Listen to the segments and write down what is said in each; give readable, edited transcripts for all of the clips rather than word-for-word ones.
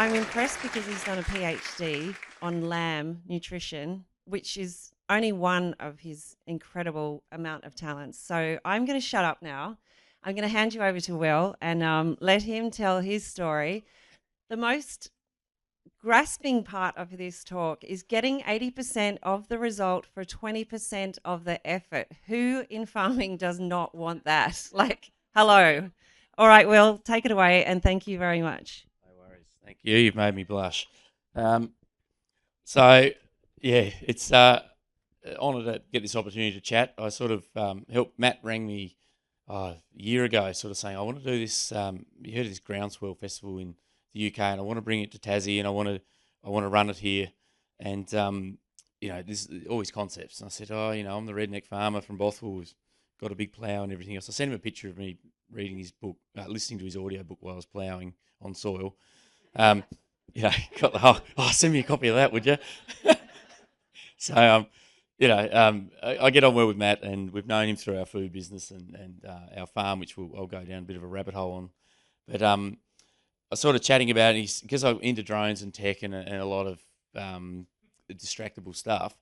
I'm impressed because he's done a PhD on lamb nutrition, which is only one of his incredible amount of talents. So I'm going to shut up now. I'm going to hand you over to Will and let him tell his story. The most grasping part of this talk is getting 80% of the result for 20% of the effort. Who in farming does not want that? Like, hello. All right, Will, take it away and thank you very much. No worries. Thank you. You've made me blush. Um, so, yeah, it's honoured to get this opportunity to chat. I sort of helped Matt rang me a year ago, sort of saying I want to do this. You heard of this Groundswell Festival in the UK, and I want to bring it to Tassie, and I want to run it here, and this all these concepts. And I said, I'm the redneck farmer from Bothwell who's got a big plough and everything else. I sent him a picture of me reading his book, listening to his audio book while I was ploughing on soil. Um, got the whole, send me a copy of that, would you? So, I get on well with Matt, and we've known him through our food business and our farm, which I'll go down a bit of a rabbit hole on. But I was sort of chatting about it, because I'm into drones and tech and a lot of distractible stuff.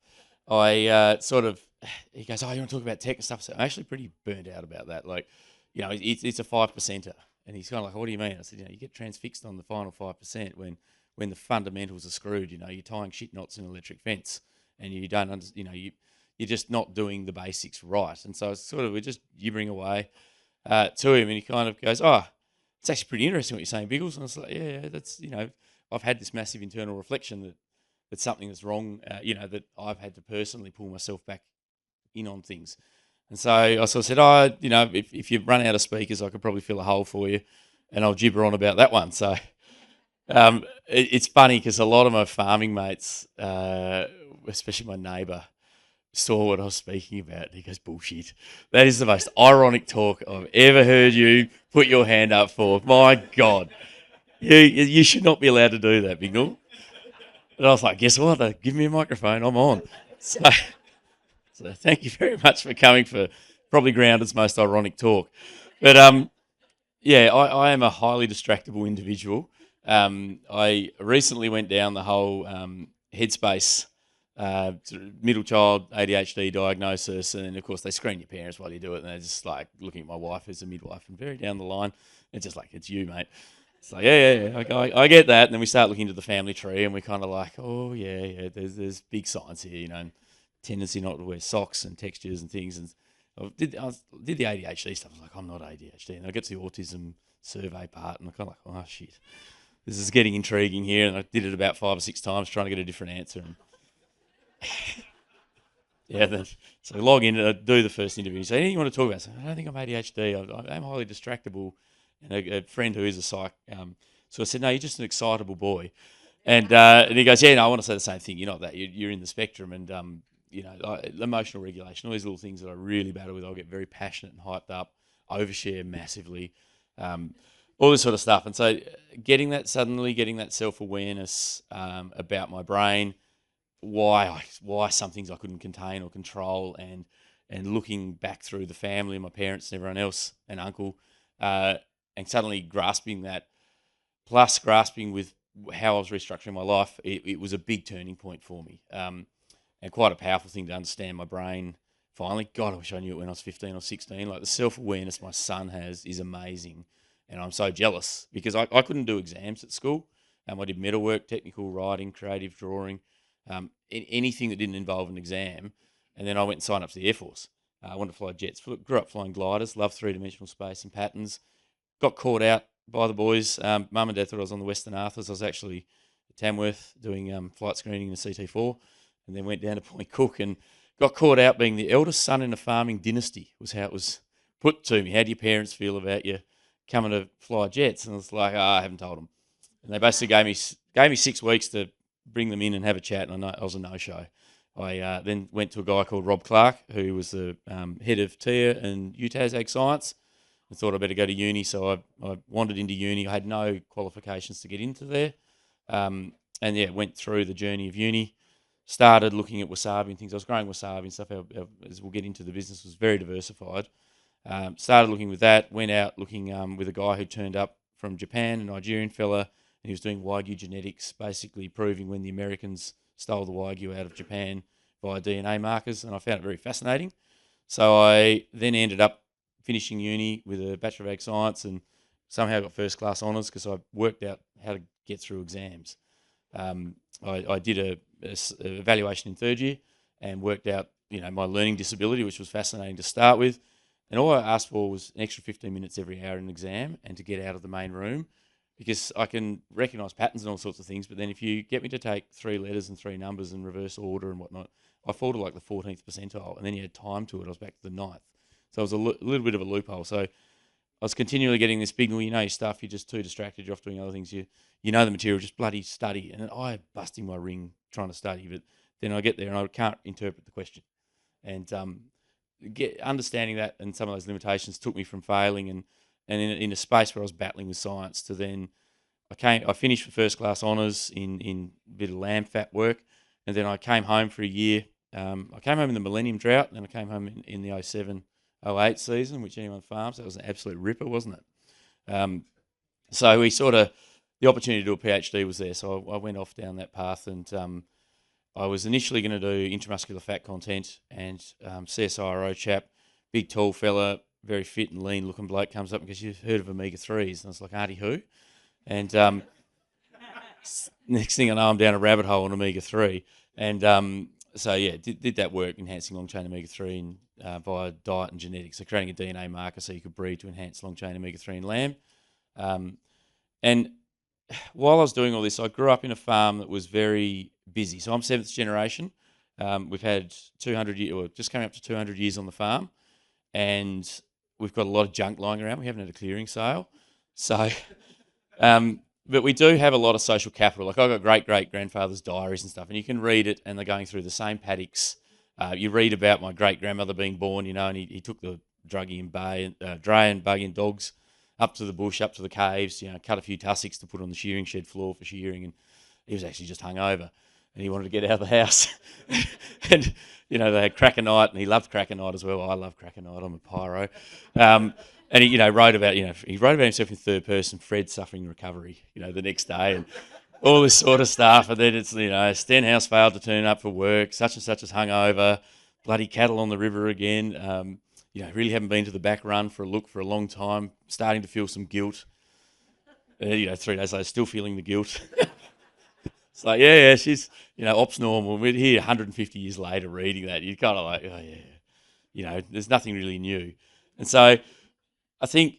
He goes, oh, you want to talk about tech and stuff? So I'm actually pretty burnt out about that. Like, it's a 5%er. And he's kind of like, what do you mean? I said, you get transfixed on the final 5% when the fundamentals are screwed. You're tying shit knots in an electric fence, and you don't you're just not doing the basics right. And so it's sort of, we're just gibbering away to him, and he kind of goes, oh, it's actually pretty interesting what you're saying, Biggles. And I was like, yeah, that's, I've had this massive internal reflection that something that's wrong, that I've had to personally pull myself back in on things. And so I sort of said, if you run out of speakers, I could probably fill a hole for you, and I'll gibber on about that one. So it's funny because a lot of my farming mates, especially my neighbour, saw what I was speaking about. And he goes, bullshit. That is the most ironic talk I've ever heard you put your hand up for. My God. You should not be allowed to do that, Bignell. And I was like, guess what? Give me a microphone. I'm on. So thank you very much for coming for probably Grounded's most ironic talk. But I am a highly distractible individual. I recently went down the whole headspace sort of middle child ADHD diagnosis, and of course they screen your parents while you do it, and they're just like looking at my wife as a midwife, and very down the line, it's just like, it's you, mate. It's like, yeah, I get that. And then we start looking into the family tree, and we're kind of like, oh, yeah, there's big signs here, and tendency not to wear socks and textures and things. And I did the ADHD stuff. I was like, I'm not ADHD. And I get to the autism survey part, and I'm kind of like, oh, shit. This is getting intriguing here. And I did it about 5 or 6 times trying to get a different answer. And so I log in and I do the first interview. So anything you want to talk about? So I don't think I'm ADHD. I'm highly distractible. And a friend who is a psych, so I said, no, you're just an excitable boy. And he goes, yeah, no, I want to say the same thing. You're not that. You're in the spectrum. And, emotional regulation, all these little things that I really battle with. I'll get very passionate and hyped up, overshare massively, all this sort of stuff. And so getting that self-awareness about my brain, why some things I couldn't contain or control, and looking back through the family and my parents and everyone else and uncle, and suddenly grasping that, plus grasping with how I was restructuring my life, it was a big turning point for me, and quite a powerful thing to understand my brain finally. God, I wish I knew it when I was 15 or 16. Like, the self-awareness my son has is amazing, and I'm so jealous because I couldn't do exams at school. I did metalwork, technical writing, creative drawing, anything that didn't involve an exam. And then I went and signed up to the Air Force. I wanted to fly jets. Grew up flying gliders, loved three-dimensional space and patterns. Got caught out by the boys. Mum and Dad thought I was on the Western Arthurs. I was actually at Tamworth doing flight screening in the CT4, and then went down to Point Cook and got caught out being the eldest son in a farming dynasty, was how it was put to me. How do your parents feel about you coming to fly jets? And I was like, I haven't told them. And they basically gave me 6 weeks to bring them in and have a chat, and I was a no-show. I then went to a guy called Rob Clark, who was the head of TIA and UTAS Ag Science, and thought I'd better go to uni. So I wandered into uni. I had no qualifications to get into there. Went through the journey of uni, started looking at wasabi and things. I was growing wasabi and stuff. As we'll get into, the business was very diversified. Started looking with that, went out looking with a guy who turned up from Japan, a Nigerian fella, and he was doing Wagyu genetics, basically proving when the Americans stole the Wagyu out of Japan via DNA markers, and I found it very fascinating. So I then ended up finishing uni with a Bachelor of Ag Science and somehow got first class honours because I worked out how to get through exams. I did a evaluation in third year and worked out, my learning disability, which was fascinating to start with. And all I asked for was an extra 15 minutes every hour in an exam and to get out of the main room, because I can recognise patterns and all sorts of things. But then if you get me to take 3 letters and 3 numbers in reverse order and whatnot, I fall to like the 14th percentile. And then you had time to it, I was back to the 9th. So it was a little bit of a loophole. So I was continually getting this Bignell, your stuff, you're just too distracted, you're off doing other things. You know the material, just bloody study. And I busting my ring trying to study, but then I get there and I can't interpret the question. And understanding that and some of those limitations took me from failing and in a space where I was battling with science to then I finished with first class honours in a bit of lamb fat work, and then I came home for a year. I came home in the Millennium Drought, and then I came home in the 07-08 season, which anyone farms, that was an absolute ripper, wasn't it? So the opportunity to do a PhD was there, so I went off down that path, and I was initially going to do intramuscular fat content, and CSIRO chap, big tall fella, very fit and lean looking bloke, comes up because you've heard of omega-3s, and I was like, auntie who? And next thing I know, I'm down a rabbit hole on omega-3, and did that work enhancing long-chain omega-3 via diet and genetics, so creating a DNA marker so you could breed to enhance long-chain omega-3 in lamb. And while I was doing all this, I grew up in a farm that was very busy. So I'm 7th generation. We've had 200 years, or just coming up to 200 years on the farm, and we've got a lot of junk lying around. We haven't had a clearing sale, so. But we do have a lot of social capital. Like I've got great-great-grandfather's diaries and stuff, and you can read it, and they're going through the same paddocks. You read about my great-grandmother being born, and he took the druggy and dray and buggy and dogs up to the bush, up to the caves, cut a few tussocks to put on the shearing shed floor for shearing, and he was actually just hungover, and he wanted to get out of the house. And, they had cracker night, and he loved cracker night as well. I love cracker night. I'm a pyro. And he, wrote about, he wrote about himself in third person, Fred suffering recovery, the next day, and all this sort of stuff. And then it's, Stenhouse failed to turn up for work, such and such is hungover, bloody cattle on the river again. Really haven't been to the back run for a look for a long time, starting to feel some guilt. 3 days later, still feeling the guilt. It's like, yeah, she's, ops normal. We're here 150 years later reading that. You're kind of like, oh, yeah. There's nothing really new. And so I think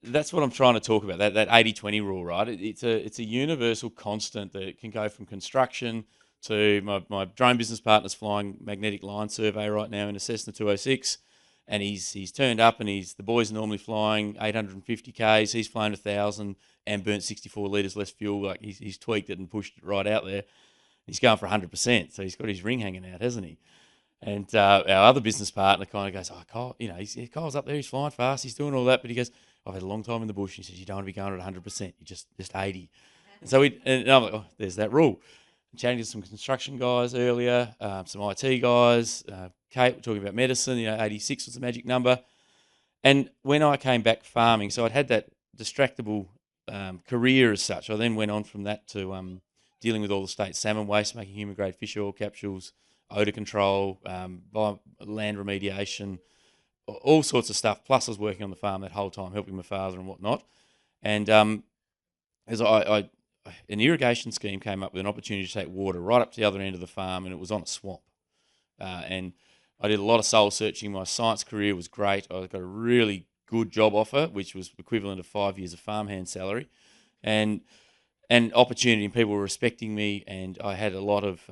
that's what I'm trying to talk about, that 80-20 rule, right? It's a universal constant that can go from construction to my drone business partner's flying magnetic line survey right now in a Cessna 206, and he's turned up and the boys are normally flying 850 Ks, he's flown 1,000 and burnt 64 litres less fuel. Like he's tweaked it and pushed it right out there. He's going for 100%, so he's got his ring hanging out, hasn't he? And our other business partner kind of goes, oh, Kyle, Kyle's up there, he's flying fast, he's doing all that, but he goes, I've had a long time in the bush. And he says, you don't want to be going at 100%, you're just 80. And so and I'm like, oh, there's that rule. I'm chatting to some construction guys earlier, some IT guys, Kate, we're talking about medicine, 86 was the magic number. And when I came back farming, so I'd had that distractible career as such. I then went on from that to dealing with all the state salmon waste, making human grade fish oil capsules, odour control, land remediation, all sorts of stuff. Plus I was working on the farm that whole time, helping my father and whatnot. And as an irrigation scheme came up with an opportunity to take water right up to the other end of the farm, and it was on a swamp. And I did a lot of soul searching. My science career was great. I got a really good job offer, which was equivalent of 5 years of farmhand salary, and opportunity, and people were respecting me, and I had a lot of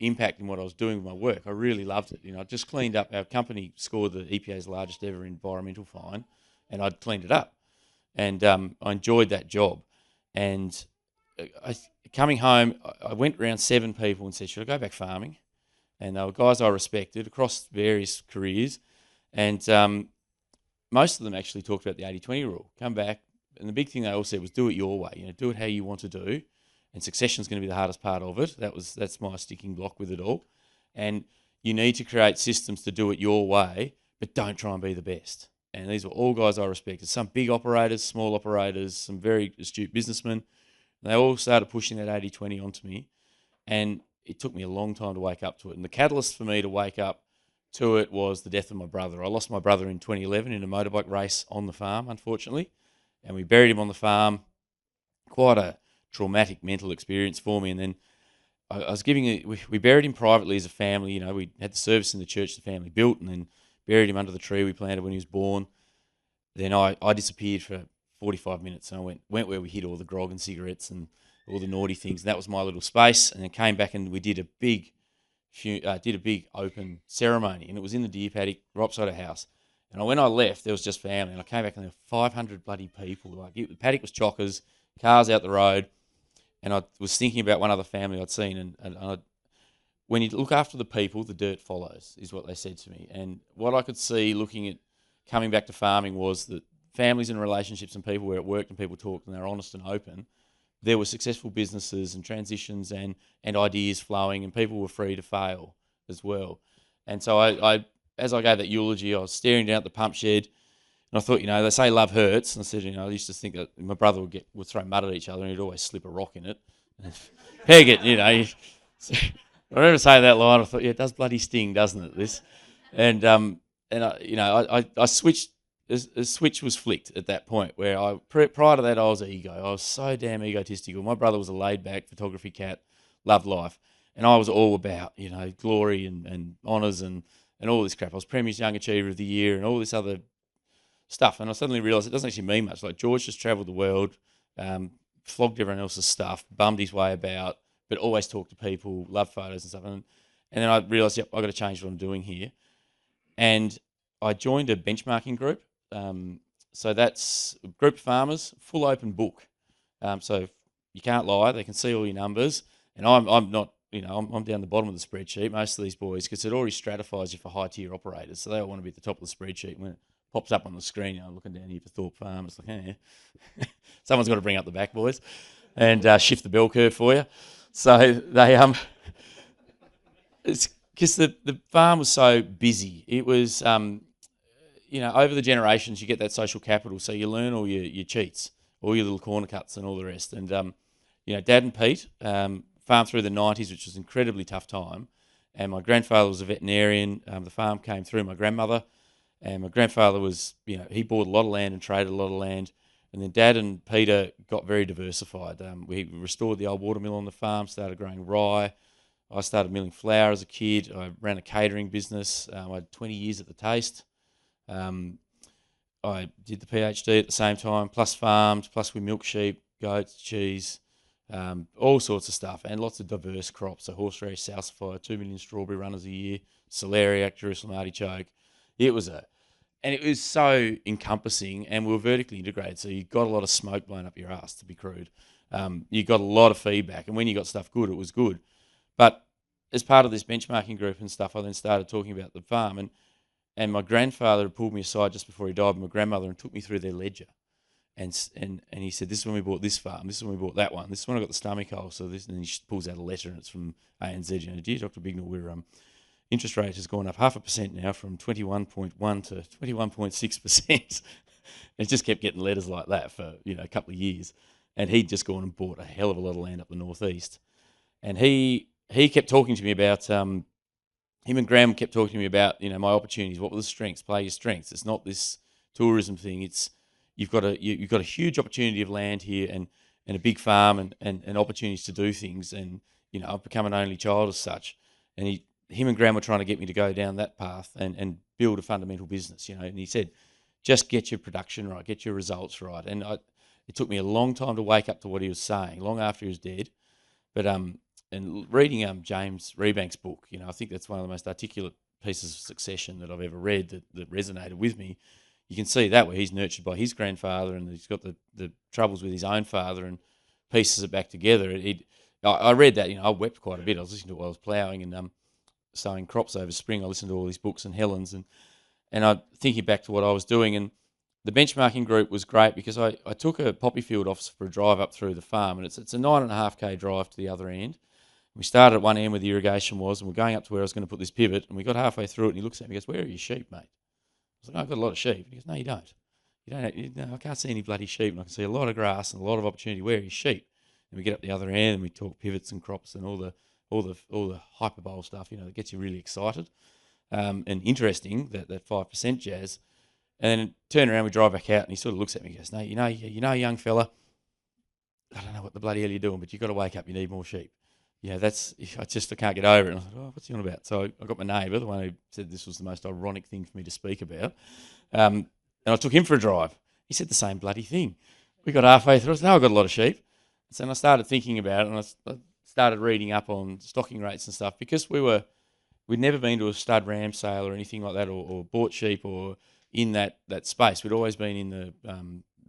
impact in what I was doing with my work. I really loved it. I just cleaned up. Our company scored the EPA's largest ever environmental fine, and I'd cleaned it up, and I enjoyed that job. And coming home, I went around 7 people and said, should I go back farming? And they were guys I respected across various careers, and most of them actually talked about the 80-20 rule. Come back, and the big thing they all said was do it your way. Do it how you want to do, and succession is going to be the hardest part of it. That's my sticking block with it all. And you need to create systems to do it your way, but don't try and be the best. and these were all guys I respected. Some big operators, small operators, some very astute businessmen. And they all started pushing that 80-20 onto me, and it took me a long time to wake up to it. And the catalyst for me to wake up to it was the death of my brother. I lost my brother in 2011 in a motorbike race on the farm, unfortunately, and we buried him on the farm. Quite a traumatic mental experience for me. And then I was giving it, we buried him privately as a family. You know, we had the service in the church the family built, and then buried him under the tree we planted when he was born. Then I disappeared for 45 minutes, and I went where we hid all the grog and cigarettes and all the naughty things. And that was my little space. And then came back and we did a big open ceremony, and it was in the deer paddock right beside our house. And when I left, there was just family, and I came back and there were 500 bloody people. The paddock was chockers, cars out the road, and I was thinking about one other family I'd seen, and when you look after the people, the dirt follows, is what they said to me. And what I could see looking at coming back to farming was that families and relationships and people where it worked and people talked and they were honest and open, there were successful businesses and transitions and ideas flowing, and people were free to fail as well. And so I as I gave that eulogy, I was staring down at the pump shed, and I thought, they say love hurts. And I said, I used to think that my brother would throw mud at each other, and he'd always slip a rock in it. Peg it, So I remember saying that line. I thought, yeah, it does bloody sting, doesn't it? This, and I switched. A switch was flicked at that point where prior to that, I was ego. I was so damn egotistical. My brother was a laid-back photography cat, loved life, and I was all about, glory and honours and all this crap. I was Premier's Young Achiever of the Year and all this other stuff, and I suddenly realised it doesn't actually mean much. Like, George just travelled the world, flogged everyone else's stuff, bummed his way about, but always talked to people, loved photos and stuff. And then I realised, yep, I've got to change what I'm doing here. And I joined a benchmarking group. So that's a group of farmers, full open book. So you can't lie; they can see all your numbers. And I'm not, I'm down the bottom of the spreadsheet. Most of these boys, because it already stratifies you for high tier operators, so they all want to be at the top of the spreadsheet. When it pops up on the screen, looking down here for Thorpe Farm, it's like, hey, someone's got to bring up the back, boys, and shift the bell curve for you. So they it's because the farm was so busy. It was over the generations, you get that social capital, so you learn all your cheats, all your little corner cuts and all the rest. And, Dad and Pete farmed through the 90s, which was an incredibly tough time. And my grandfather was a veterinarian. The farm came through my grandmother. And my grandfather was, he bought a lot of land and traded a lot of land. And then Dad and Peter got very diversified. We restored the old watermill on the farm, started growing rye. I started milling flour as a kid. I ran a catering business. I had 20 years at the Taste. I did the PhD at the same time, plus farmed, plus we milk sheep, goats, cheese, all sorts of stuff, and lots of diverse crops. So horseradish, salsify, 2 million strawberry runners a year, celeriac, Jerusalem artichoke. It was so encompassing, and we were vertically integrated. So you got a lot of smoke blown up your ass, to be crude. You got a lot of feedback, and when you got stuff good, it was good. But as part of this benchmarking group and stuff, I then started talking about the farm, and my grandfather had pulled me aside just before he died, my grandmother, and took me through their ledger. And he said, this is when we bought this farm, this is when we bought that one, this is when I got the stomach hole, so this, and he pulls out a letter, and it's from ANZ, dear Dr. Bignell, we're interest rate has gone up 0.5% now from 21.1 to 21.6%. It just kept getting letters like that for a couple of years. And he'd just gone and bought a hell of a lot of land up the northeast. And he kept talking to me about him and Graham kept talking to me about my opportunities. What were the strengths? Play your strengths. It's not this tourism thing. It's you've got a huge opportunity of land here and a big farm and opportunities to do things. And I've become an only child as such. And him and Graham were trying to get me to go down that path and build a fundamental business. And he said, just get your production right, get your results right. And it took me a long time to wake up to what he was saying, long after he was dead. But and reading James Rebank's book, I think that's one of the most articulate pieces of succession that I've ever read that resonated with me. You can see that where he's nurtured by his grandfather and he's got the troubles with his own father and pieces it back together. I read that, I wept quite a bit. I was listening to it while I was ploughing and sowing crops over spring. I listened to all these books and Highlands and I thinking back to what I was doing, and the benchmarking group was great because I took a poppy field officer for a drive up through the farm, and it's a 9.5k drive to the other end. We started at one end where the irrigation was, and we're going up to where I was going to put this pivot, and we got halfway through it, and he looks at me and goes, "Where are your sheep, mate?" I was like, I've got a lot of sheep. He goes, no, you don't. I can't see any bloody sheep, and I can see a lot of grass and a lot of opportunity. Where is sheep? And we get up the other end and we talk pivots and crops and all the hyperbole stuff, that gets you really excited and interesting, that 5% jazz. And then turn around, we drive back out, and he sort of looks at me and goes, no, young fella, I don't know what the bloody hell you're doing, but you've got to wake up. You need more sheep. I can't get over it. And I thought, oh, what's he on about? So I got my neighbour, the one who said this was the most ironic thing for me to speak about. And I took him for a drive. He said the same bloody thing. We got halfway through. I said, no, I've got a lot of sheep. So I started thinking about it, and I started reading up on stocking rates and stuff, because we'd never been to a stud ram sale or anything like that, or bought sheep or in that space. We'd always been in the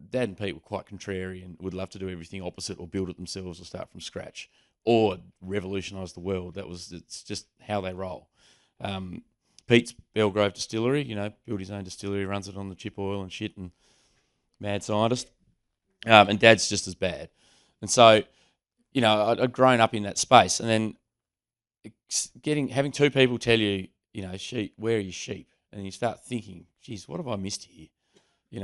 Dad and Pete were quite contrary and would love to do everything opposite, or build it themselves, or start from scratch, or revolutionise the world. It's just how they roll. Pete's Belgrove Distillery, built his own distillery, runs it on the chip oil and shit, and mad scientist. And Dad's just as bad. And so, I'd grown up in that space, and then having two people tell you, sheep, where are your sheep? And you start thinking, geez, what have I missed here?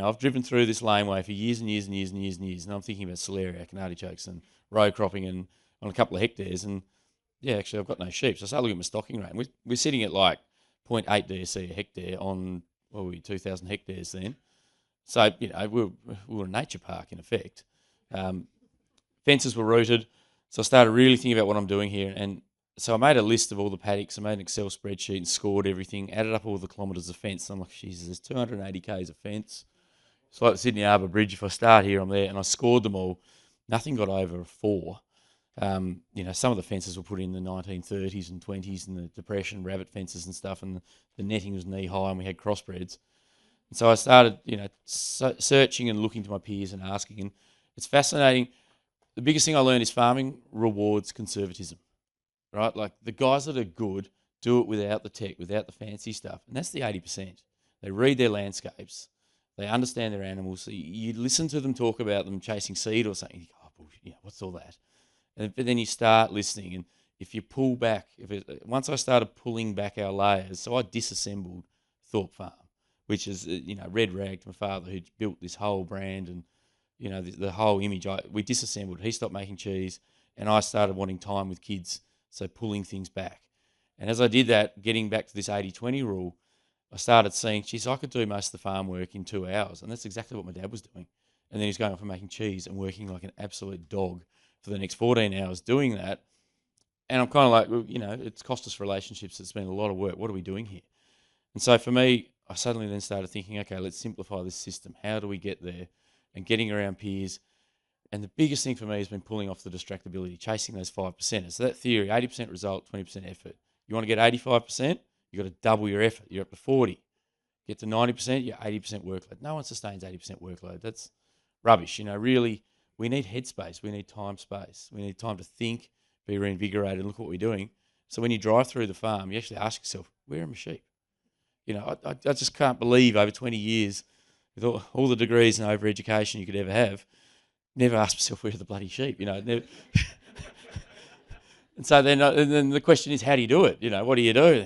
I've driven through this laneway for years and years and years and years and years, and I'm thinking about celeriac and artichokes and row cropping and on a couple of hectares, and yeah, actually I've got no sheep. So I started looking at my stocking rate. And we're sitting at like 0.8 DSC a hectare on, 2,000 hectares then. So, we were a nature park in effect. Fences were rooted, so I started really thinking about what I'm doing here, and so I made a list of all the paddocks. I made an Excel spreadsheet and scored everything, added up all the kilometres of fence. I'm like, Jesus, there's 280 k's of fence. It's like the Sydney Harbour Bridge. If I start here, I'm there, and I scored them all. Nothing got over a 4. Some of the fences were put in the 1930s and 20s, and the Depression, rabbit fences and stuff, and the netting was knee high, and we had crossbreds. And so I started, searching and looking to my peers and asking, and it's fascinating. The biggest thing I learned is farming rewards conservatism, right? Like the guys that are good do it without the tech, without the fancy stuff, and that's the 80%. They read their landscapes, they understand their animals. You listen to them talk about them chasing seed or something. You go, oh, bullshit, what's all that? But then you start listening, and if you pull back, once I started pulling back our layers, so I disassembled Thorpe Farm, which is red rag to my father, who built this whole brand and the whole image. We disassembled. He stopped making cheese, and I started wanting time with kids, so pulling things back. And as I did that, getting back to this 80-20 rule, I started seeing, geez, I could do most of the farm work in 2 hours, and that's exactly what my dad was doing. And then he's going off and making cheese and working like an absolute dog for the next 14 hours doing that. And I'm kind of like, well, it's cost us relationships. It's been a lot of work. What are we doing here? And so for me, I suddenly then started thinking, okay, let's simplify this system. How do we get there? And getting around peers. And the biggest thing for me has been pulling off the distractibility, chasing those 5%. So that theory, 80% result, 20% effort. You want to get 85%, you've got to double your effort. You're up to 40. Get to 90%, you're 80% workload. No one sustains 80% workload. That's rubbish. Really, we need headspace. We need time space. We need time to think, be reinvigorated, and look what we're doing. So when you drive through the farm, you actually ask yourself, where are my sheep? I just can't believe over 20 years, with all the degrees and over-education you could ever have, never asked myself, where are the bloody sheep? Never. And so then the question is, how do you do it? What do you do?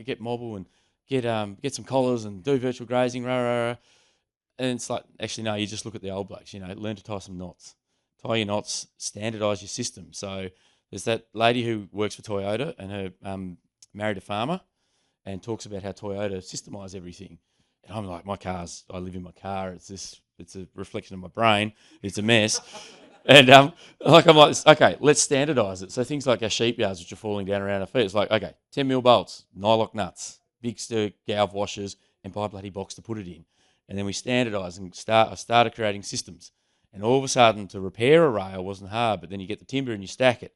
Get mobile and get some collars and do virtual grazing, rah, rah, rah. And it's like, actually, no, you just look at the old blokes, learn to tie some knots. Tie your knots, standardise your system. So there's that lady who works for Toyota, and her married a farmer, and talks about how Toyota systemise everything. And I'm like, I live in my car. It's a reflection of my brain. It's a mess. And I'm like, okay, let's standardise it. So things like our sheep yards, which are falling down around our feet, it's like, okay, 10 mil bolts, nylock nuts, big stir galv washers, and buy a bloody box to put it in. And then we standardise and I started creating systems. And all of a sudden, to repair a rail wasn't hard, but then you get the timber and you stack it.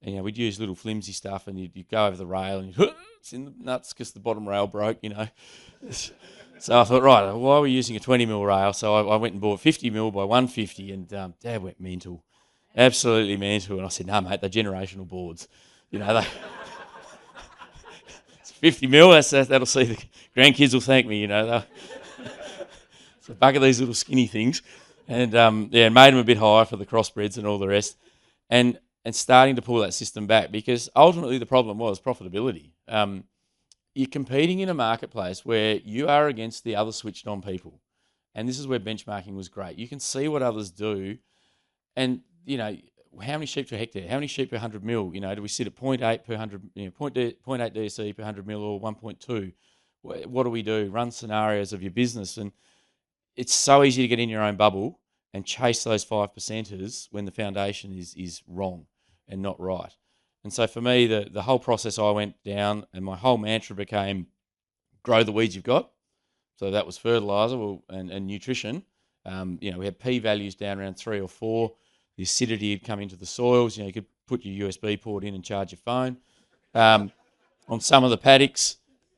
And we'd use little flimsy stuff, and you'd go over the rail and it's in the nuts because the bottom rail broke, So I thought, right, why are we using a 20 mil rail? So I went and bought 50 mil by 150, and Dad went mental, absolutely mental. And I said, no, mate, they're generational boards. It's 50 mil, that'll see the grandkids will thank me, So a bucket of these little skinny things. And made them a bit higher for the crossbreds and all the rest. And starting to pull that system back, because ultimately the problem was profitability. you're competing in a marketplace where you are against the other switched on people. And this is where benchmarking was great. You can see what others do. And, how many sheep per hectare? How many sheep per 100 mil? Do we sit at 0.8 per 100, 0.8 DSE per 100 mil or 1.2? What do we do? Run scenarios of your business. And it's so easy to get in your own bubble and chase those 5%ers when the foundation is wrong and not right. And so for me, the whole process I went down, and my whole mantra became grow the weeds you've got. So that was fertiliser and nutrition. We had P values down around 3 or 4. The acidity had come into the soils. You could put your USB port in and charge your phone. On some of the paddocks,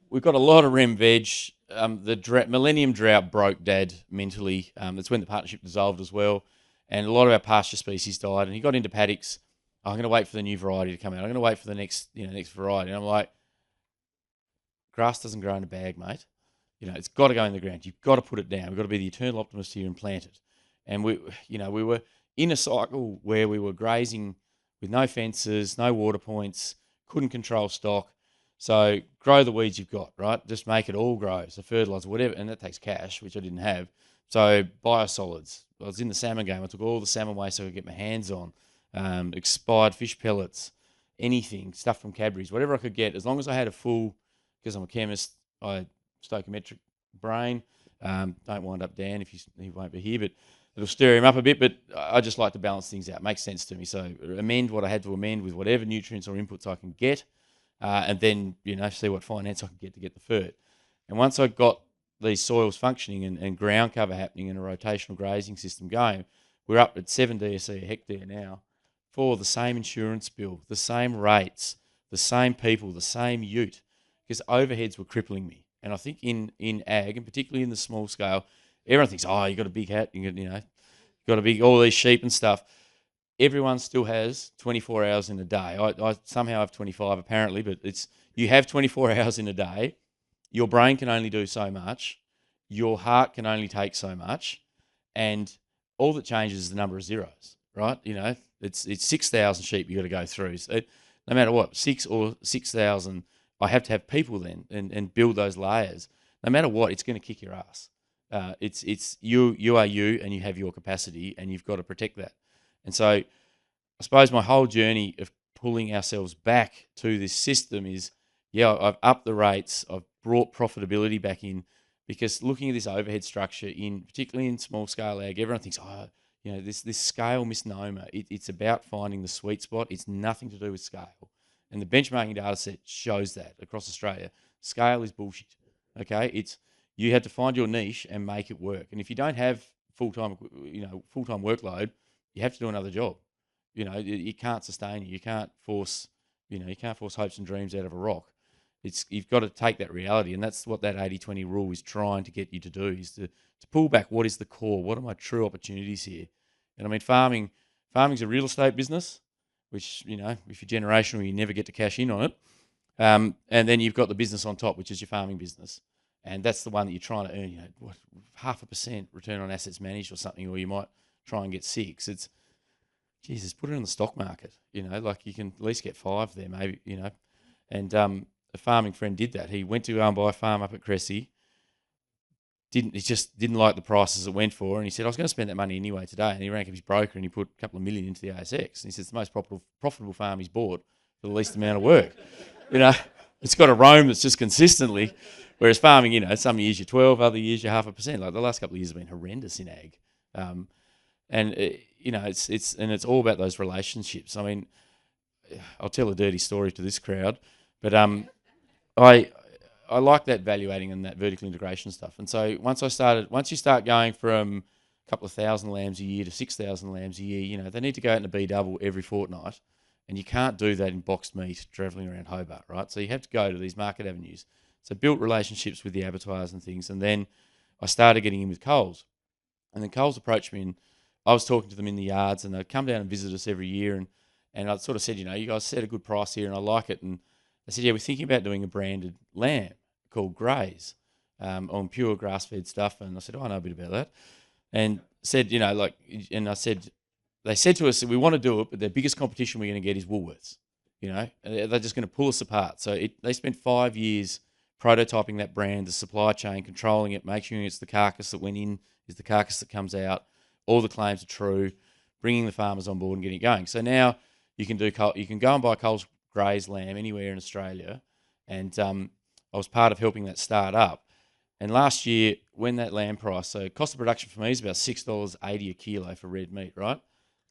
we've got a lot of rem veg. The millennium drought broke Dad mentally. That's when the partnership dissolved as well. And a lot of our pasture species died. And he got into paddocks. I'm going to wait for the new variety to come out. I'm going to wait for the next variety. And I'm like, grass doesn't grow in a bag, mate. It's got to go in the ground. You've got to put it down. We've got to be the eternal optimist here and plant it. And we were in a cycle where we were grazing with no fences, no water points, couldn't control stock. So grow the weeds you've got, right? Just make it all grow. So fertiliser, whatever, and that takes cash, which I didn't have. So biosolids. I was in the salmon game. I took all the salmon waste I could get my hands on. Expired fish pellets, anything, stuff from Cadbury's, whatever I could get, as long as I had a full, because I'm a chemist, I stoichiometric brain. Don't wind up Dan if he won't be here, but it'll stir him up a bit. But I just like to balance things out. Makes sense to me. So amend what I had to amend with whatever nutrients or inputs I can get, and then see what finance I can get to get the fert. And once I got these soils functioning and ground cover happening and a rotational grazing system going, we're up at 7 DSE a hectare now for the same insurance bill, the same rates, the same people, the same ute, because overheads were crippling me. And I think in ag, and particularly in the small scale, everyone thinks, you got a big hat, got a big, all these sheep and stuff. Everyone still has 24 hours in a day. I somehow have 25 apparently, but you have 24 hours in a day. Your brain can only do so much. Your heart can only take so much. And all that changes is the number of zeros, right? It's 6,000 sheep you got to go through. So no matter what, 6 or 6,000, I have to have people then and build those layers. No matter what, it's going to kick your ass. It's you are you, and you have your capacity, and you've got to protect that. And so I suppose my whole journey of pulling ourselves back to this system is, I've upped the rates, I've brought profitability back in, because looking at this overhead structure particularly in small scale ag, everyone thinks, this scale misnomer. It's about finding the sweet spot. It's nothing to do with scale. And the benchmarking data set shows that across Australia. Scale is bullshit. Okay? You have to find your niche and make it work. And if you don't have full-time workload, you have to do another job. You can't sustain you. You can't force hopes and dreams out of a rock. You've got to take that reality, and that's what that 80-20 rule is trying to get you to do, is to pull back what is the core, what are my true opportunities here. And I mean, farming's a real estate business, which, if you're generational, you never get to cash in on it. And then you've got the business on top, which is your farming business. And that's the one that you're trying to earn, 0.5% return on assets managed or something, or you might try and get 6. Jesus, put it in the stock market, like you can at least get 5 there, maybe, And a farming friend did that. He went to go and buy a farm up at Cressy. He just didn't like the prices it went for, and he said, I was going to spend that money anyway today. And he rang up his broker and he put a couple of million into the ASX. And he said it's the most profitable farm he's bought for the least amount of work. It's got a roam that's just consistently, whereas farming, some years you're 12, other years you're 0.5%. Like the last couple of years have been horrendous in ag. It's all about those relationships. I mean, I'll tell a dirty story to this crowd, but I like that valuating and that vertical integration stuff. And so once you start going from a couple of thousand lambs a year to 6,000 lambs a year, they need to go out in a B double every fortnight. And you can't do that in boxed meat travelling around Hobart, right? So you have to go to these market avenues. So built relationships with the abattoirs and things. And then I started getting in with Coles. And then Coles approached me, and I was talking to them in the yards, and they'd come down and visit us every year. And I sort of said, you guys set a good price here and I like it. And I said, we're thinking about doing a branded lamb called Graze on pure grass-fed stuff. And I said, I know a bit about that. And said, and I said, they said to us that we want to do it, but the biggest competition we're going to get is Woolworths. They're just going to pull us apart. So they spent 5 years prototyping that brand, the supply chain, controlling it, making sure it's the carcass that went in is the carcass that comes out, all the claims are true, bringing the farmers on board and getting it going. So now you can go and buy Coles Grey's lamb anywhere in Australia, and I was part of helping that start up. And last year, when that lamb price, so cost of production for me is about $6.80 a kilo for red meat, right?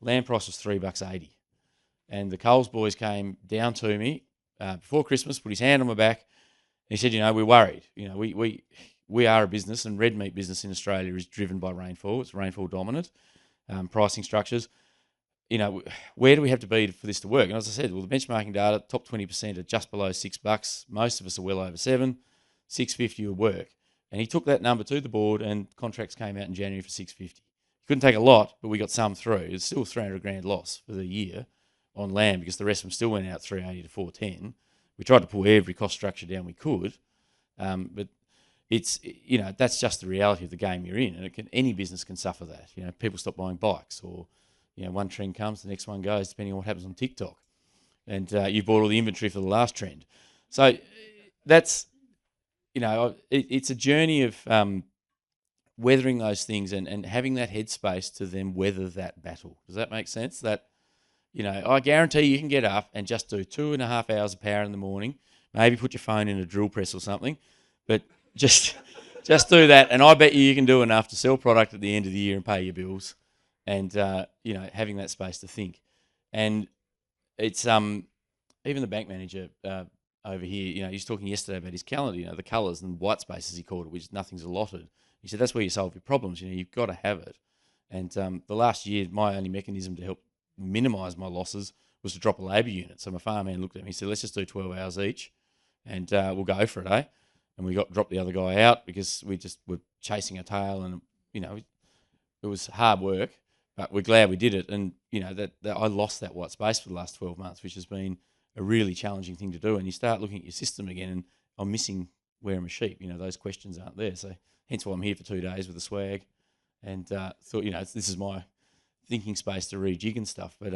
Lamb price was $3.80. And the Coles boys came down to me before Christmas, put his hand on my back, and he said, we're worried. We are a business, and red meat business in Australia is driven by rainfall. It's rainfall dominant, pricing structures. Where do we have to be for this to work? And as I said, well, the benchmarking data, top 20% are just below $6. Most of us are well over $7. $6.50 would work. And he took that number to the board, and contracts came out in January for $6.50. He couldn't take a lot, but we got some through. It's still $300,000 loss for the year on lamb because the rest of them still went out $380 to $410. We tried to pull every cost structure down we could, but it's that's just the reality of the game you're in, and any business can suffer that. People stop buying bikes, or one trend comes, the next one goes, depending on what happens on TikTok, and you bought all the inventory for the last trend. So that's it's a journey of weathering those things and having that headspace to then weather that battle. Does that make sense? That I guarantee you can get up and just do 2.5 hours of power in the morning, maybe put your phone in a drill press or something, but just do that, and I bet you can do enough to sell product at the end of the year and pay your bills, and having that space to think. And it's even the bank manager over here, he's talking yesterday about his calendar, the colours and white spaces he called it, which nothing's allotted. He said that's where you solve your problems. You've got to have it. And the last year, my only mechanism to help minimise my losses was to drop a labour unit. So my farmhand looked at me and said, let's just do 12 hours each, and we'll go for it, eh? And we dropped the other guy out because we just were chasing a tail, and it was hard work, but we're glad we did it. And that I lost that white space for the last 12 months, which has been a really challenging thing to do. And you start looking at your system again, and I'm missing where am a sheep. Those questions aren't there. So hence why I'm here for 2 days with the swag, and thought this is my thinking space to rejig and stuff. But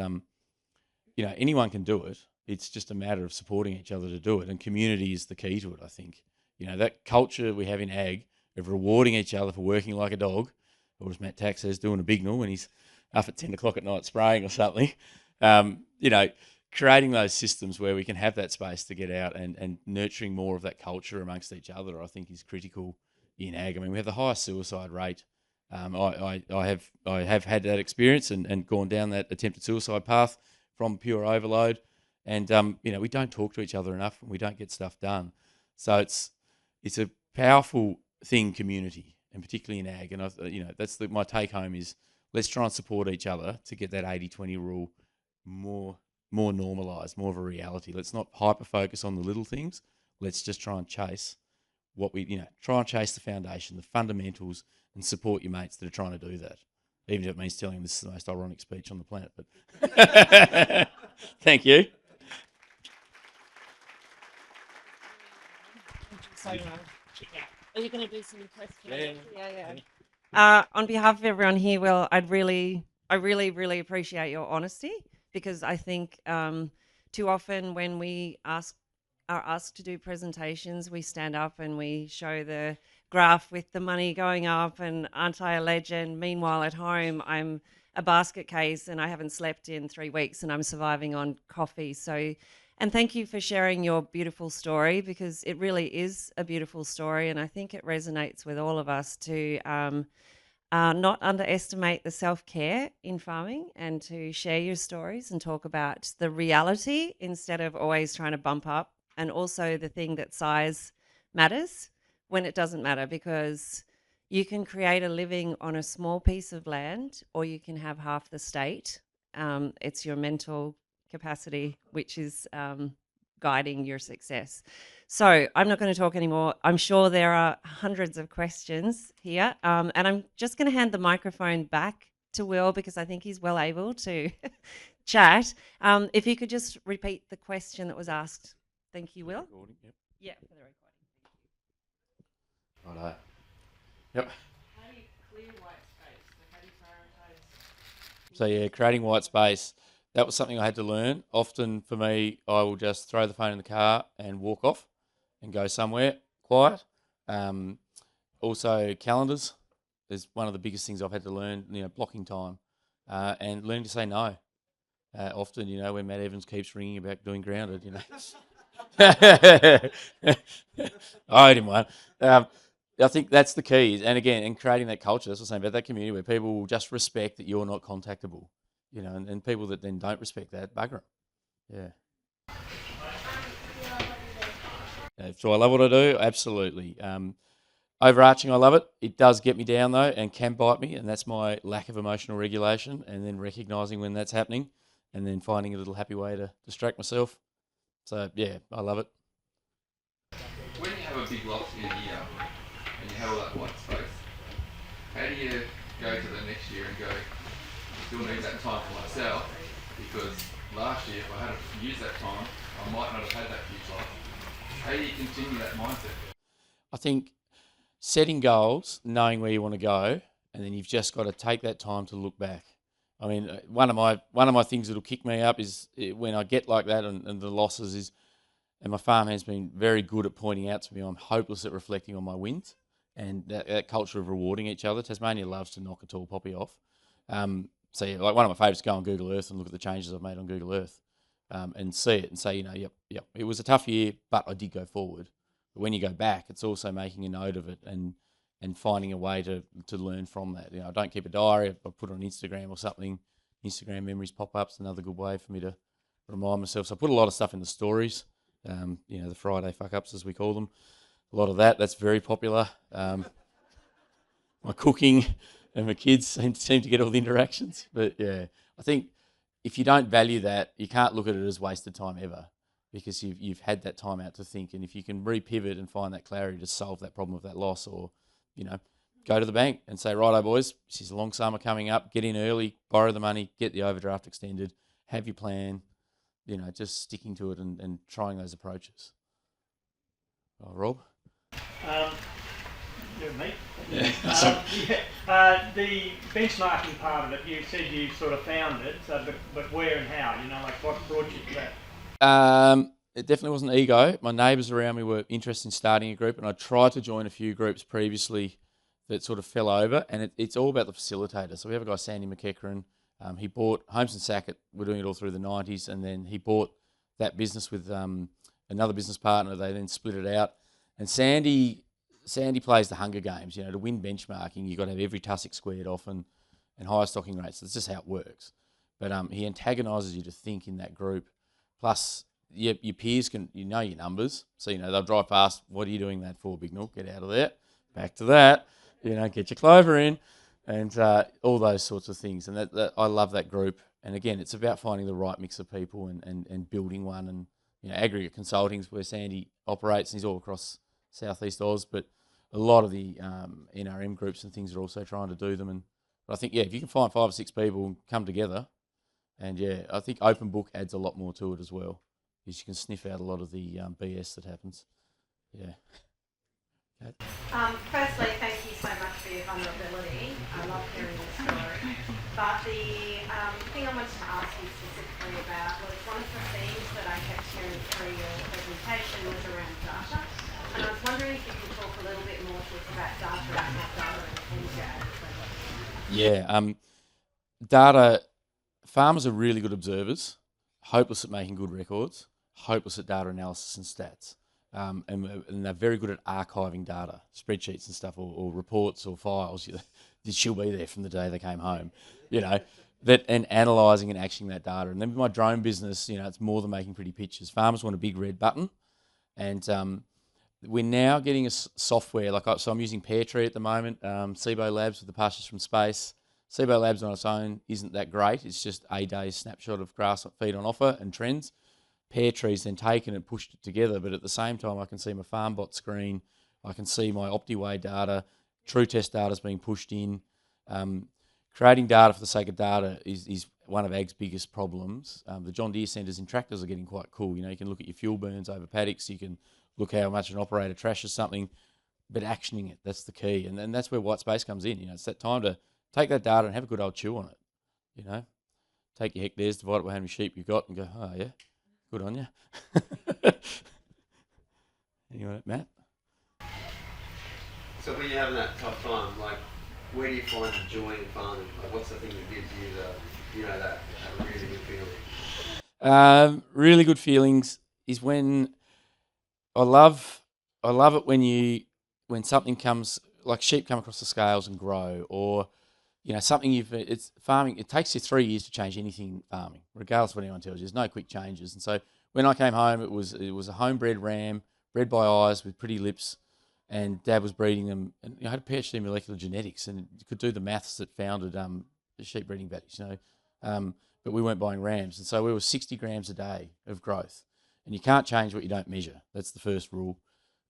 anyone can do it. It's just a matter of supporting each other to do it, and community is the key to it, I think. That culture we have in ag of rewarding each other for working like a dog, or as Matt Tack says, doing a Bignell when he's up at 10 o'clock at night spraying or something. Creating those systems where we can have that space to get out and nurturing more of that culture amongst each other, I think, is critical in ag. I mean, we have the highest suicide rate. I have had that experience and gone down that attempted suicide path from pure overload, and we don't talk to each other enough, and we don't get stuff done. So it's a powerful thing, community, and particularly in ag. And that's my take home is let's try and support each other to get that 80-20 rule more normalised, more of a reality. Let's not hyper focus on the little things. Let's just try and chase the foundation, the fundamentals, and support your mates that are trying to do that. Even if it means telling them this is the most ironic speech on the planet. But thank you. Are you going to do some questions? Yeah. On behalf of everyone here, Will, I really appreciate your honesty, because I think too often when we are asked to do presentations, we stand up and we show the graph with the money going up and aren't I a legend? Meanwhile, at home, I'm a basket case and I haven't slept in 3 weeks and I'm surviving on coffee. So, and thank you for sharing your beautiful story, because it really is a beautiful story, and I think it resonates with all of us to not underestimate the self-care in farming, and to share your stories and talk about the reality instead of always trying to bump up, and also the thing that size matters when it doesn't matter, because you can create a living on a small piece of land or you can have half the state. It's your mental capacity which is guiding your success. So I'm not going to talk anymore. I'm sure there are hundreds of questions here, and I'm just going to hand the microphone back to Will, because I think he's well able to chat. If you could just repeat the question that was asked. Thank you, Will. Recording, yep. Yeah, for the recording. Righto. Yep. How do you clear white space? How do you prioritize? So yeah, creating white space, that was something I had to learn. Often for me, I will just throw the phone in the car and walk off and go somewhere by it. Also, calendars is one of the biggest things I've had to learn. Blocking time and learning to say no. Often, when Matt Evans keeps ringing about doing grounded, I owed him one. I think that's the key. And again, in creating that culture, that's what I'm saying about that community where people will just respect that you're not contactable, and people that then don't respect that, bugger them. So I love what I do, absolutely. Overarching, I love it. It does get me down though, and can bite me, and that's my lack of emotional regulation, and then recognising when that's happening, and then finding a little happy way to distract myself. So yeah, I love it. When you have a big loss in a year and you have all that white space, how do you go to the next year and go, I still need that time for myself, because last year if I had used that time, I might not have had that huge loss. How do you continue that mindset? I think setting goals, knowing where you want to go, and then you've just got to take that time to look back. I mean, one of my things that'll kick me up is when I get like that and the losses is, and my farmhand's been very good at pointing out to me I'm hopeless at reflecting on my wins, and that culture of rewarding each other. Tasmania loves to knock a tall poppy off. So yeah, like one of my favourites, go on Google Earth and look at the changes I've made on Google Earth, and see it and say, yep, it was a tough year, but I did go forward. But when you go back, it's also making a note of it and finding a way to learn from that. I don't keep a diary. I put it on Instagram or something. Instagram memories pop-ups, another good way for me to remind myself. So I put a lot of stuff in the stories, the Friday fuck-ups as we call them. A lot of that's very popular. My cooking and my kids seem to get all the interactions. But yeah, I think if you don't value that, you can't look at it as wasted time ever, because you've had that time out to think. And if you can re-pivot and find that clarity to solve that problem of that loss, or, go to the bank and say, righto boys, this is a long summer coming up, get in early, borrow the money, get the overdraft extended, have your plan, just sticking to it and trying those approaches. Oh, Rob? Me? Yeah. The benchmarking part of it, you said you sort of found it, but where and how? What brought you to that? It definitely wasn't ego. My neighbours around me were interested in starting a group, and I tried to join a few groups previously that sort of fell over, and it's all about the facilitator. So we have a guy, Sandy McEachran. He bought Holmes and Sackett. We're doing it all through the 90s, and then he bought that business with another business partner. They then split it out, and Sandy plays the Hunger Games. To win benchmarking, you've got to have every tussock squared off and higher stocking rates. That's just how it works. But he antagonises you to think in that group. Plus, your peers can, your numbers. So, they'll drive past, what are you doing that for, Bignell? Get out of there. Back to that. Get your clover in. And all those sorts of things. And that I love that group. And again, it's about finding the right mix of people and building one. And, aggregate consulting is where Sandy operates, and he's all across Southeast Oz, but a lot of the NRM groups and things are also trying to do them. But I think, if you can find 5 or 6 people and come together, and I think open book adds a lot more to it as well, because you can sniff out a lot of the BS that happens. Yeah. Firstly, thank you so much for your vulnerability. I love hearing your story. But the thing I wanted to ask you specifically about was one of the themes that I kept hearing through your presentation was around data. And I was wondering if you could talk a little bit more to us about data and how data informs your attitude. Yeah. Data, farmers are really good observers, hopeless at making good records, hopeless at data analysis and stats. And they're very good at archiving data, spreadsheets and stuff, or reports or files. She'll be there from the day they came home, and analysing and actioning that data. And then with my drone business, it's more than making pretty pictures. Farmers want a big red button, and we're now getting a software, so I'm using Pear Tree at the moment, SIBO Labs with the pastures from space. SIBO Labs on its own isn't that great. It's just a day's snapshot of grass feed on offer and trends. Pear Tree's then taken and pushed it together, but at the same time I can see my FarmBot screen, I can see my OptiWay data, True Test data's being pushed in. Creating data for the sake of data is one of ag's biggest problems. The John Deere centres in tractors are getting quite cool. You can look at your fuel burns over paddocks, you can look how much an operator trashes something, but actioning it, that's the key. And that's where white space comes in. It's that time to take that data and have a good old chew on it. Take your hectares, divide it by how many sheep you've got and go, oh yeah, good on you. Anyway, Matt? So when you're having that tough time, like, where do you find the joy in farming? Like, what's the thing that gives you that really good feeling? Really good feelings is when I love it when something comes, like sheep come across the scales and grow, or something it's farming. It takes you 3 years to change anything in farming, regardless of what anyone tells you. There's no quick changes, and so when I came home, it was a homebred ram, bred by eyes with pretty lips, and Dad was breeding them, and I had a PhD in molecular genetics, and could do the maths that founded the sheep breeding values, but we weren't buying rams, and so we were 60 grams a day of growth, and you can't change what you don't measure. That's the first rule.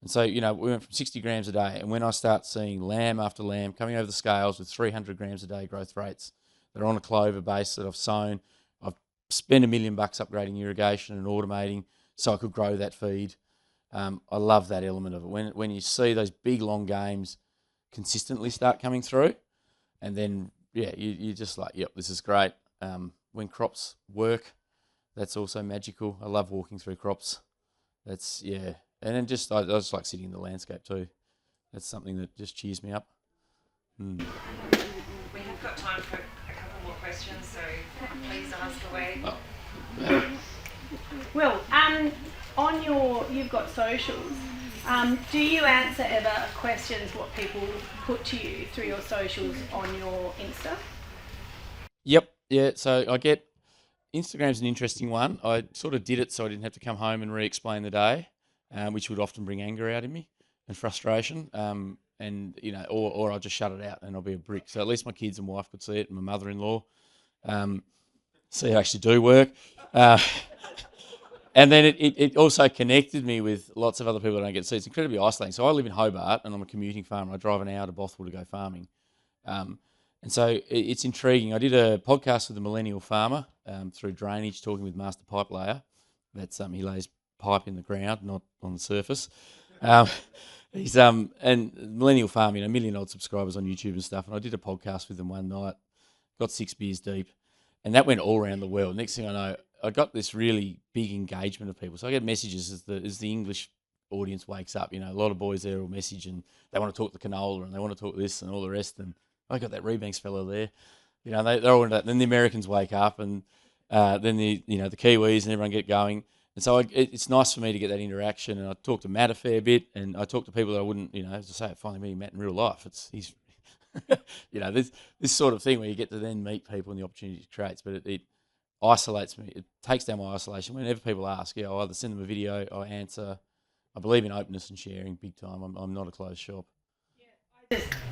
And so, we went from 60 grams a day, and when I start seeing lamb after lamb coming over the scales with 300 grams a day growth rates that are on a clover base that I've sown, I've spent $1 million upgrading irrigation and automating so I could grow that feed. I love that element of it. When you see those big, long games consistently start coming through, and then, you're just like, yep, this is great. When crops work, that's also magical. I love walking through crops. And then I just like sitting in the landscape too. That's something that just cheers me up. We have got time for a couple more questions, so please ask away. Well, you've got socials. Do you answer ever questions what people put to you through your socials on your Insta? Yep. Yeah. So I get Instagram's an interesting one. I sort of did it so I didn't have to come home and re-explain the day, which would often bring anger out in me and frustration. Or I'll just shut it out and I'll be a brick. So at least my kids and wife could see it, and my mother-in-law. See, I actually do work. And then it also connected me with lots of other people that I don't get to see. It's incredibly isolating. So I live in Hobart and I'm a commuting farmer. I drive an hour to Bothwell to go farming. And so it's intriguing. I did a podcast with a millennial farmer through drainage, talking with Master Pipe Layer. That's he lays pipe in the ground, not on the surface. He's and millennial farming, 1 million odd subscribers on YouTube and stuff. And I did a podcast with them one night, got 6 beers deep, and that went all around the world. Next thing I know, I got this really big engagement of people. So I get messages as the English audience wakes up. A lot of boys there will message and they want to talk the canola and they want to talk this and all the rest. And I got that Rebanks fellow there. They're all into that. Then the Americans wake up and then the Kiwis and everyone get going. And so it's nice for me to get that interaction. And I talk to Matt a fair bit, and I talk to people that I wouldn't, as I say, I finally meeting Matt in real life. He's this sort of thing where you get to then meet people and the opportunity it creates. But it isolates me. It takes down my isolation. Whenever people ask, I'll either send them a video, I answer. I believe in openness and sharing big time. I'm not a closed shop.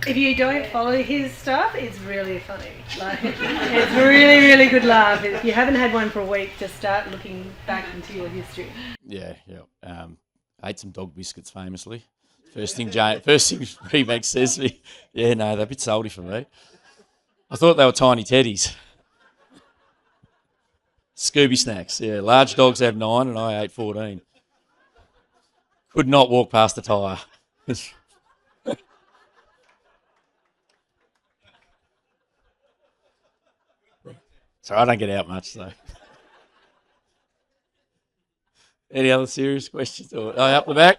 If you don't follow his stuff, it's really funny. It's really, really good laugh. If you haven't had one for a week, just start looking back into your history. Yeah. I ate some dog biscuits famously. First thing Rebanks says to me, they're a bit salty for me. I thought they were tiny teddies. Scooby snacks. Yeah, large dogs have 9 and I ate 14. Could not walk past a tyre. So I don't get out much, though. Any other serious questions? Up the back?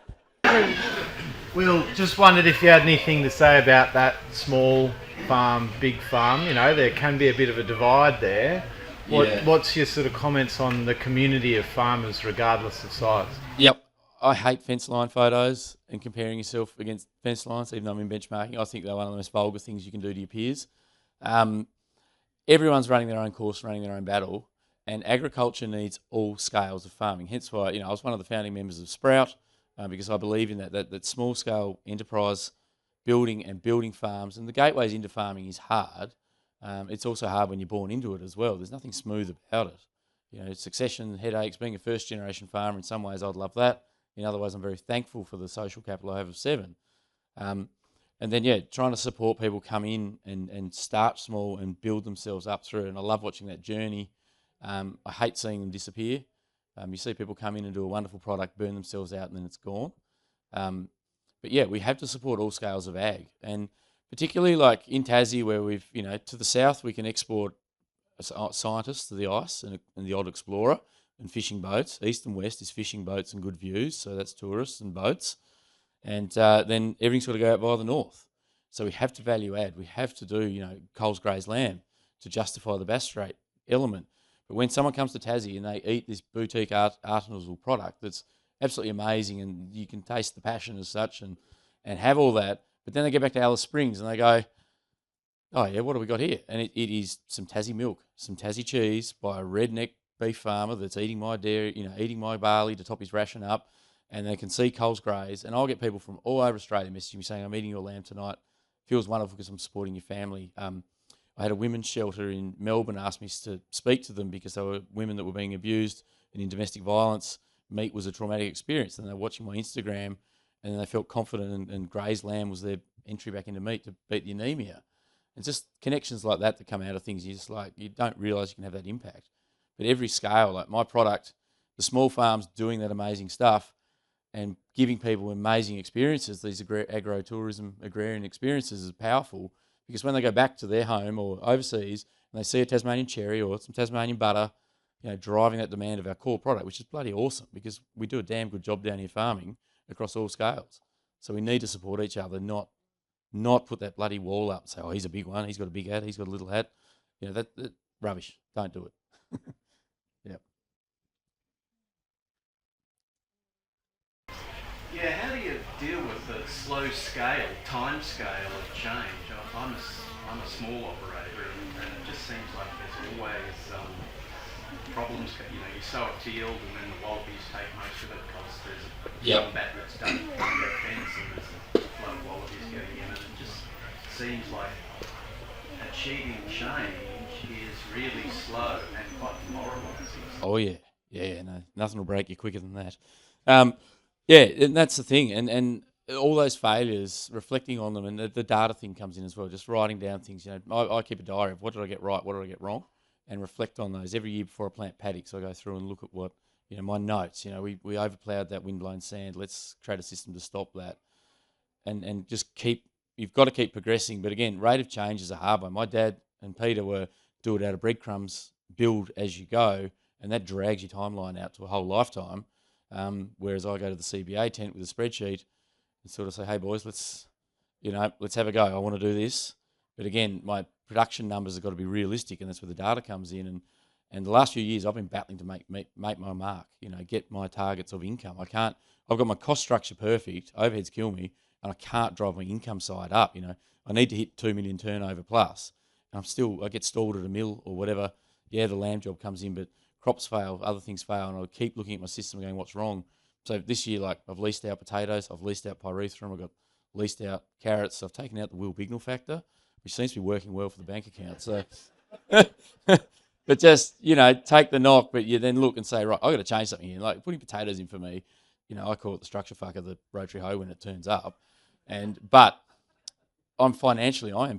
Will, just wondered if you had anything to say about that small farm, big farm. There can be a bit of a divide there. What's your sort of comments on the community of farmers, regardless of size? Yep. I hate fence line photos and comparing yourself against fence lines, even though I'm in benchmarking. I think they're one of the most vulgar things you can do to your peers. Everyone's running their own course, running their own battle, and agriculture needs all scales of farming. Hence why, I was one of the founding members of Sprout, because I believe in that small-scale enterprise building farms. And the gateways into farming is hard. It's also hard when you're born into it as well. There's nothing smooth about it. Succession, headaches, being a first-generation farmer, in some ways I'd love that. In other ways, I'm very thankful for the social capital I have of 7. And then, trying to support people come in and start small and build themselves up through. And I love watching that journey. I hate seeing them disappear. You see people come in and do a wonderful product, burn themselves out, and then it's gone. But we have to support all scales of ag. And particularly like in Tassie, where we've, to the south, we can export scientists to the ice and the odd explorer and fishing boats. East and west is fishing boats and good views. So that's tourists and boats. And then everything's got to go out via the north. So we have to value add. We have to do, Coles grazed lamb to justify the bass rate element. But when someone comes to Tassie and they eat this boutique artisanal product that's absolutely amazing, and you can taste the passion as such, and have all that, but then they get back to Alice Springs and they go, oh yeah, what do we got here? And it is some Tassie milk, some Tassie cheese by a redneck beef farmer that's eating my dairy, eating my barley to top his ration up, and they can see Coles Graze. And I'll get people from all over Australia messaging me saying, I'm eating your lamb tonight. Feels wonderful because I'm supporting your family. I had a women's shelter in Melbourne ask me to speak to them because they were women that were being abused and in domestic violence. Meat was a traumatic experience, and they're watching my Instagram, and then they felt confident, and grazed lamb was their entry back into meat to beat the anemia. It's just connections like that come out of things. You don't realise you can have that impact. But every scale, like my product, the small farms doing that amazing stuff and giving people amazing experiences, these agro-tourism, agrarian experiences is powerful, because when they go back to their home or overseas and they see a Tasmanian cherry or some Tasmanian butter, driving that demand of our core product, which is bloody awesome, because we do a damn good job down here farming across all scales. So we need to support each other, not put that bloody wall up and say, oh, he's a big one, he's got a big hat, he's got a little hat. That rubbish. Don't do it. Yep. Yeah, how do you deal with the slow scale, time scale of change? I'm a small operator, and it just seems like there's always problems. You sow a field, and then the wallabies take most of it because there's a young bat that's done on that fence, and there's a flood of wallabies getting in, and it just seems like achieving change is really slow and quite demoralising. Oh yeah, no, nothing will break you quicker than that. Yeah, and that's the thing, and all those failures, reflecting on them, and the data thing comes in as well. Just writing down things. I keep a diary of what did I get right, what did I get wrong, and reflect on those every year before I plant paddocks. I go through and look at what my notes. We overplowed that windblown sand. Let's create a system to stop that, and just keep. You've got to keep progressing. But again, rate of change is a hard one. My dad and Peter were do it out of breadcrumbs, build as you go, and that drags your timeline out to a whole lifetime. Whereas I go to the CBA tent with a spreadsheet and sort of say, hey boys, let's have a go. I want to do this. But again, my production numbers have got to be realistic, and that's where the data comes in. And the last few years I've been battling to make my mark, get my targets of income. I've got my cost structure perfect, overheads kill me, and I can't drive my income side up. I need to hit 2 million turnover plus. And I get stalled at a mill or whatever. Yeah, the lamb job comes in, but crops fail, other things fail, and I keep looking at my system and going, what's wrong? So this year, I've leased out potatoes, I've leased out pyrethrum, I've got leased out carrots, I've taken out the Bignell factor, which seems to be working well for the bank account. So, but just, take the knock, but you then look and say, right, I've got to change something here. Like putting potatoes in for me, I call it the structure fuck of the rotary hoe when it turns up. But I am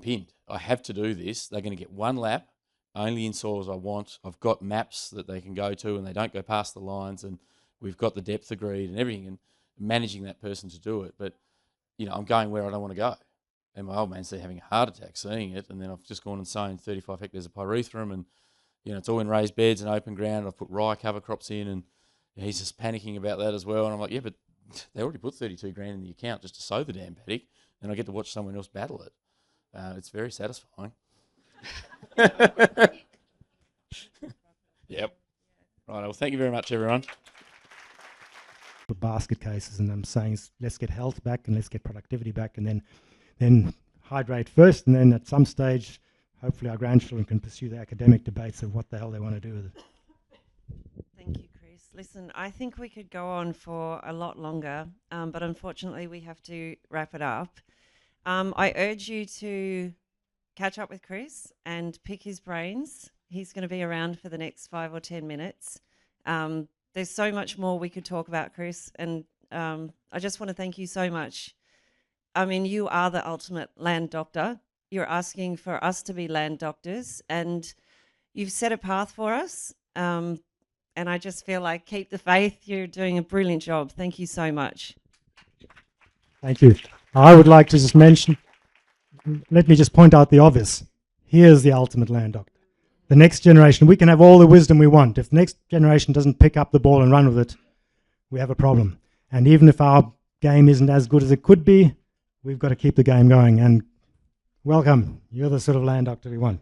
pinned. I have to do this. They're going to get one lap, only in soils I want. I've got maps that they can go to, and they don't go past the lines, and we've got the depth agreed and everything, and managing that person to do it. But, I'm going where I don't want to go. And my old man's there having a heart attack seeing it, and then I've just gone and sown 35 hectares of pyrethrum, and, it's all in raised beds and open ground. I've put rye cover crops in, and he's just panicking about that as well. And I'm like, yeah, but they already put 32 grand in the account just to sow the damn paddock, and I get to watch someone else battle it. It's very satisfying. Yep. Right. Well, thank you very much, everyone. For basket cases, and I'm saying let's get health back and let's get productivity back, and then hydrate first, and then at some stage, hopefully our grandchildren can pursue the academic debates of what the hell they want to do with it. Thank you, Chris. Listen, I think we could go on for a lot longer, but unfortunately we have to wrap it up. I urge you to catch up with Chris and pick his brains. He's going to be around for the next 5 or 10 minutes. There's so much more we could talk about, Chris, and I just want to thank you so much. I mean, you are the ultimate land doctor. You're asking for us to be land doctors, and you've set a path for us. And I just feel like keep the faith. You're doing a brilliant job. Thank you so much. Thank you. I would like to just mention, let me just point out the obvious. Here's the ultimate land doctor. The next generation, we can have all the wisdom we want. If the next generation doesn't pick up the ball and run with it, we have a problem. And even if our game isn't as good as it could be. We've got to keep the game going. And welcome. You're the sort of land doctor we want.